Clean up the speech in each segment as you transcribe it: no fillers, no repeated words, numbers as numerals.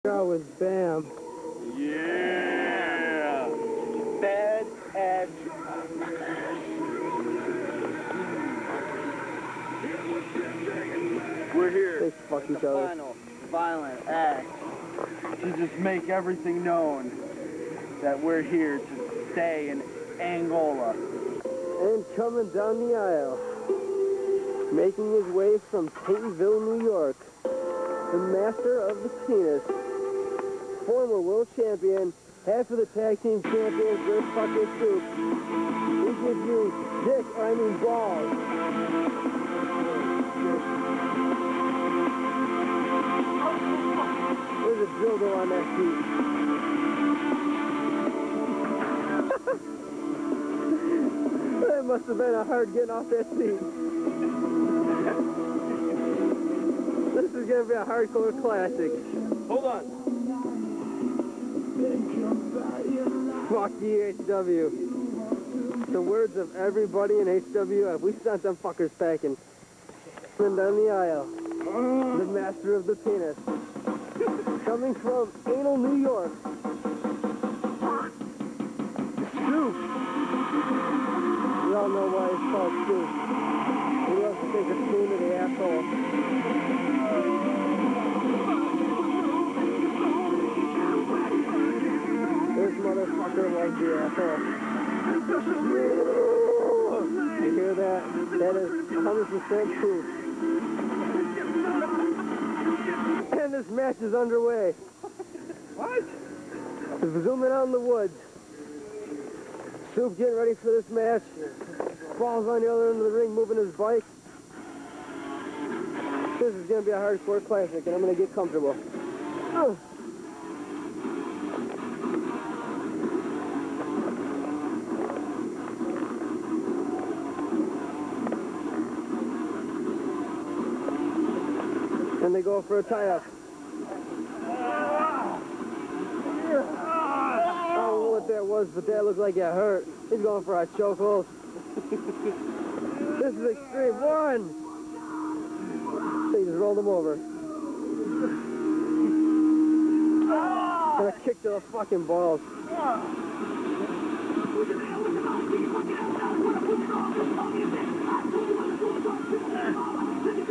That was Bam. Yeah! Bad edge. We're here. They fuck each the other. Final violent act to just make everything known that we're here to stay in Angola. And coming down the aisle, making his way from Tatenville, New York, the master of the penis, former world champion, half of the tag team champions, Rick fucking Soup. He gives you dick, I mean balls. There's a dildo on that seat. That must have been a hard getting off that seat. This is gonna be a hardcore classic. Hold on. Fuck you, HW. The words of everybody in HWF. We sent them fuckers packing. And down the aisle, the master of the penis. Coming from anal New York. Soup. We all know why it's called Soup. He loves to take a spoon to the asshole. This motherfucker loves the asshole. You hear that? That is 100% true. And this match is underway. What? Zooming out in the woods. Soup getting ready for this match. Falls on the other end of the ring, moving his bike. This is going to be a hardcore classic, and I'm going to get comfortable. Oh. And they go for a tie-up. I don't know what that was, but that looked like it hurt. He's going for a chokehold. This is extreme. One! They just rolled him over. And a kick to the fucking balls.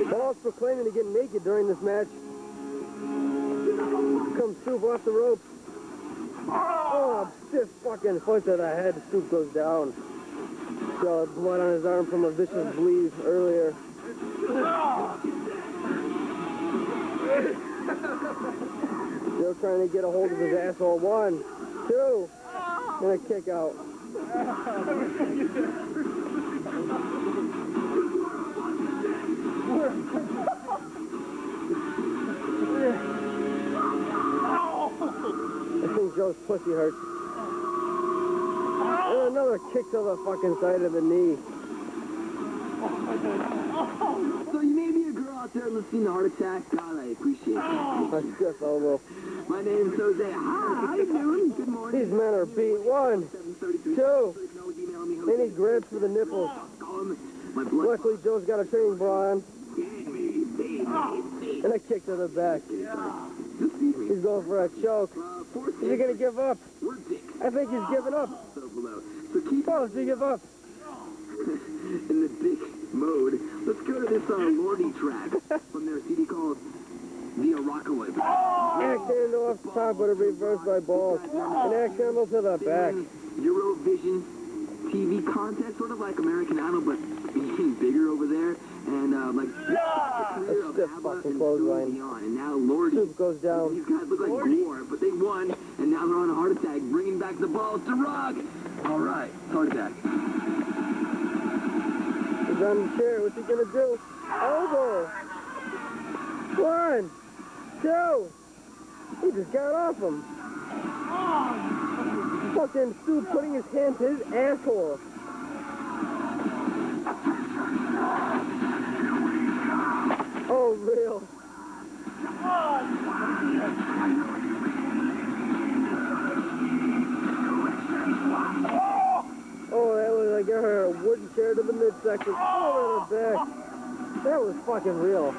Balls proclaiming to get naked during this match. Comes Soup off the rope. Oh, stiff fucking foot to the head. Soup goes down. Saw blood on his arm from a vicious bleed earlier. Still trying to get a hold of his asshole. 1, 2, and a kick out. I think Joe's pussy hurts. And another kick to the fucking side of the knee. So you may be a girl out there listening to Heart Attack. God, I appreciate it. A stiff elbow. My name's Jose. Hi, how you doing? Good morning. These men are beat. 1, 2. Then he grabs for the nipples. Luckily, Joe's got a training bra on. And a kick to the back. He's going for a choke. Is he going to give up? I think he's giving up. Oh, does he give up? In the dick mode, let's go to this Lordy track from their CD called The Rockaway. Axe handle off the top, but a reverse by balls. An axe handle to the back. Eurovision TV contest, sort of like American Idol, but being bigger over there. And like A stiff fucking clothesline. And now Lordy. Soup goes down. These guys look like Gore, but they won, and now they're on a Heart Attack, bringing back the balls to Rock. All right, Heart Attack. He's on the chair. What's he gonna do? Elbow. 1, 2. He just got off him. Fucking Soup putting his hand to his asshole. Oh, real. Oh, that was like a wooden chair to the midsection. Oh, to the back. That was fucking real.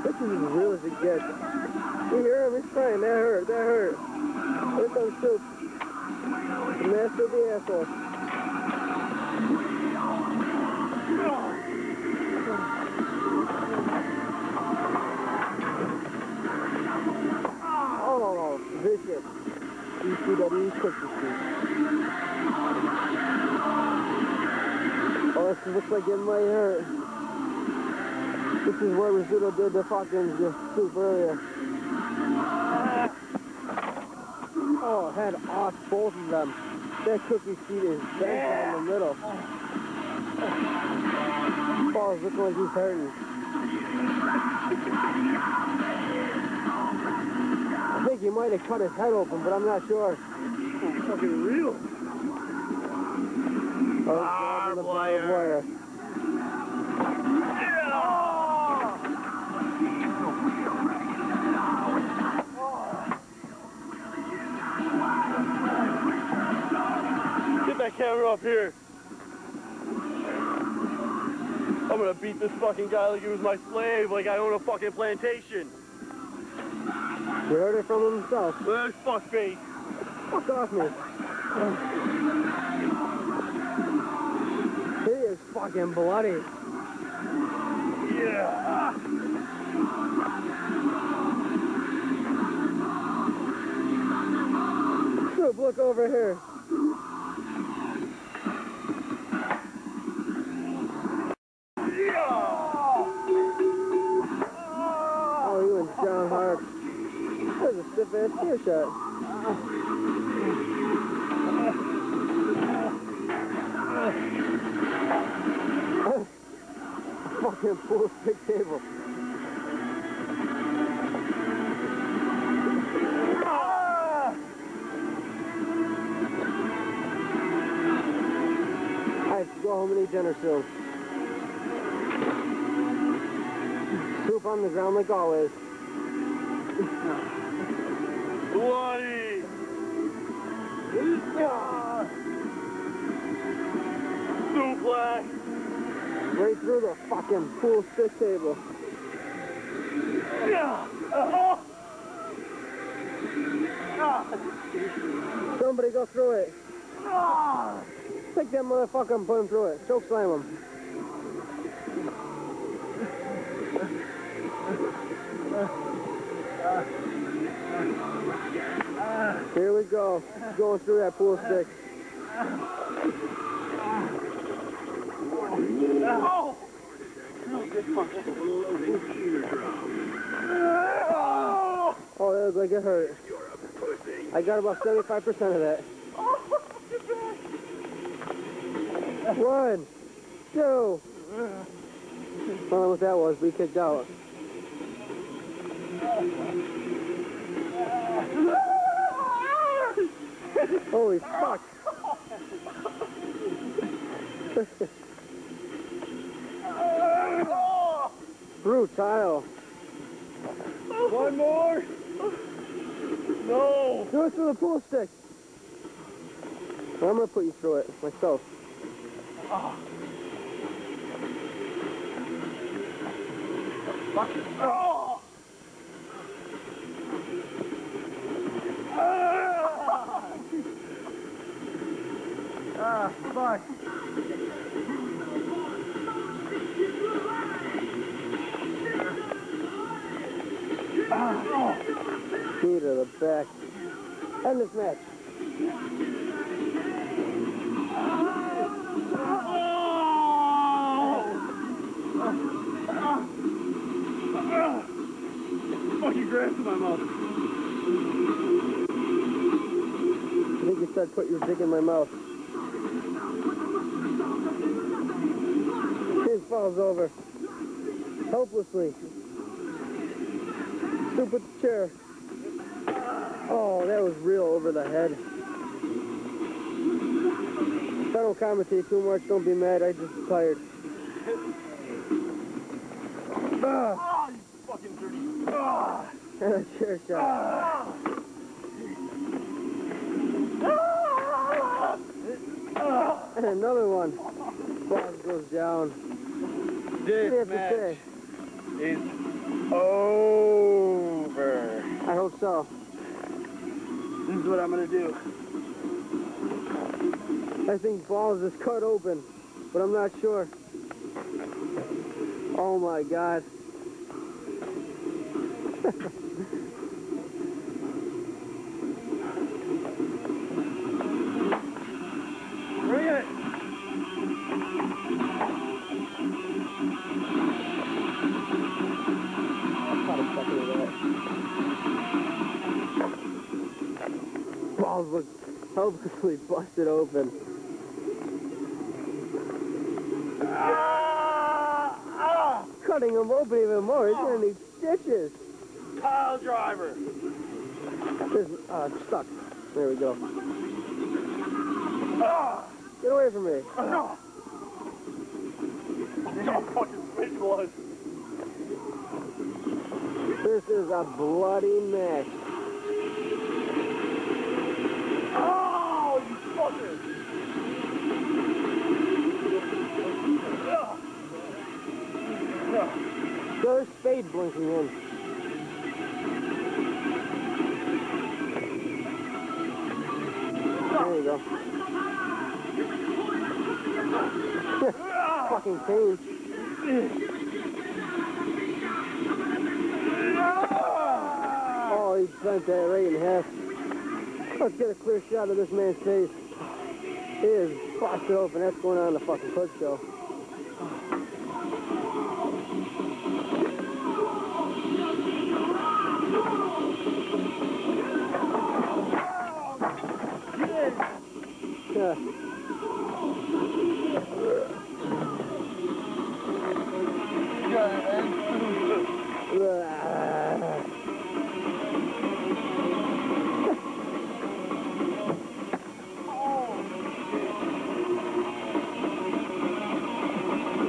This is as real as it gets. You hear him? He's crying. That hurt. That hurt. Here comes Soup. The master of the asshole. Oh, vicious. ECW Cookie Street. Oh, this looks like it might hurt. This is where Rizzuto did the fucking Soup earlier. Oh, head off both of them. That Cookie Street is bent down the middle. Paul's looking like he's hurting. I think he might have cut his head open, but I'm not sure. Oh, fucking real. Oh, the barbed wire. Get that camera up here. I'm gonna beat this fucking guy like he was my slave, like I own a fucking plantation. You heard it from him himself. There's fuckface. Fuck off me. He is fucking bloody. Yeah. Soup, look over here. Oh, you and John Hart. That was a stiff-ass spear shot. Fucking pool stick table. I have to go home and eat dinner soon. Soup on the ground like always. Bloody! Suplex! Right through the fucking pool stick table. Somebody go through it. Take that motherfucker and put him through it. Choke slam him. Here we go. Going through that pool stick. Oh, that looks like it hurt. I got about 75% of that. 1, 2. I don't know what that was, but he kicked out. Holy fuck. Brutal. One more? No. Do it through the pool stick. I'm gonna put you through it myself. Fuck. Oh. Fuck. Knee to the back. End this match. Fucking grass in my mouth. I think you said put your dick in my mouth. He falls over. Helplessly. Soup with the chair. Oh, that was real over the head. If I don't commentate too much, don't be mad. I just tired. Oh, you fucking dirty. Oh. And a chair shot. And another one. Boss goes down. What do you This have to match say? is over. hope so. This is what I'm gonna do. I think Balls is cut open, but I'm not sure. Oh my God. Bring it! Balls look hopelessly busted open. Cutting him open even more. He's gonna need stitches. Pile driver! This, stuck. There we go. Get away from me. Fucking switch blood. This is a bloody mess. Oh, you fucker! There's Spade blinking in. There you go. Fucking pain. Oh, he bent that right in half. Let's get a clear shot of this man's face. He is busted open. That's going on in the fucking foot show. Yeah.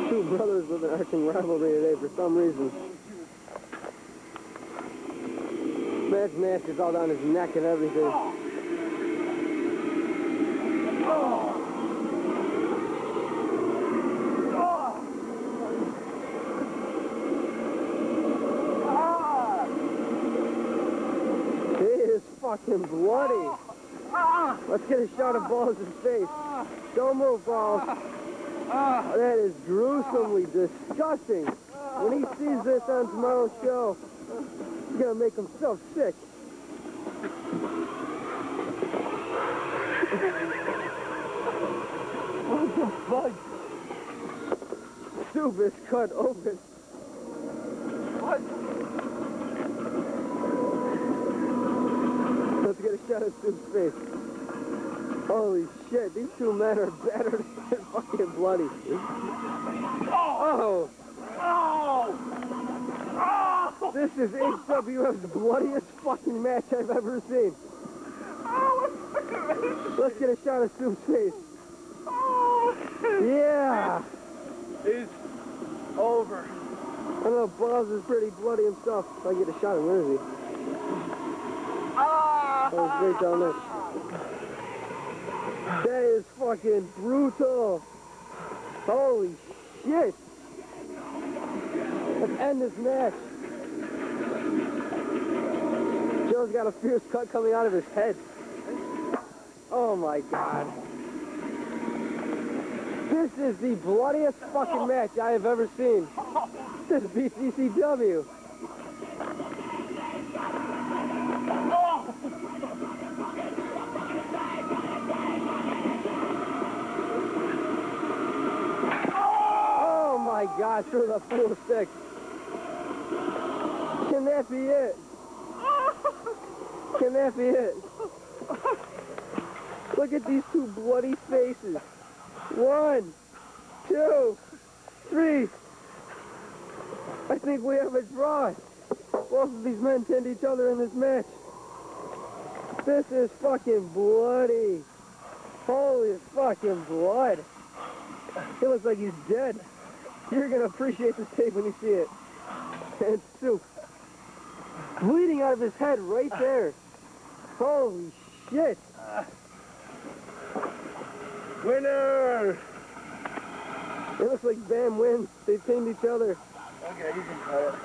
Two brothers with an arching rivalry today for some reason. Man's mask is all down his neck and everything. He is fucking bloody. Let's get a shot of Balls' face. Don't move, Balls. That is gruesomely disgusting. When he sees this on tomorrow's show, he's gonna make himself sick. What the fuck? Soup is cut open. What? Let's get a shot of Soup's face. Holy shit, these two men are battered and fucking bloody. Oh! Oh! Oh! This is HWF's bloodiest fucking match I've ever seen. Let's get a shot of Soup's face. Yeah! It's over. I know Balls is pretty bloody himself. If I get a shot of him, where is he? Oh, he's right down there. That is fucking brutal. Holy shit. Let's end this match. Joe's got a fierce cut coming out of his head. Oh my God. This is the bloodiest fucking match I have ever seen. This beats ECW. Oh my God, through the full stick. Can that be it? Can that be it? Look at these two bloody faces. 1, 2, 3. I think we have a draw. Both of these men pinned each other in this match. This is fucking bloody. Holy fucking blood. He looks like he's dead. You're gonna appreciate this tape when you see it. And Soup. Bleeding out of his head right there. Holy shit. Winner! It looks like Bam wins. They pinned each other. Okay, you can cut it.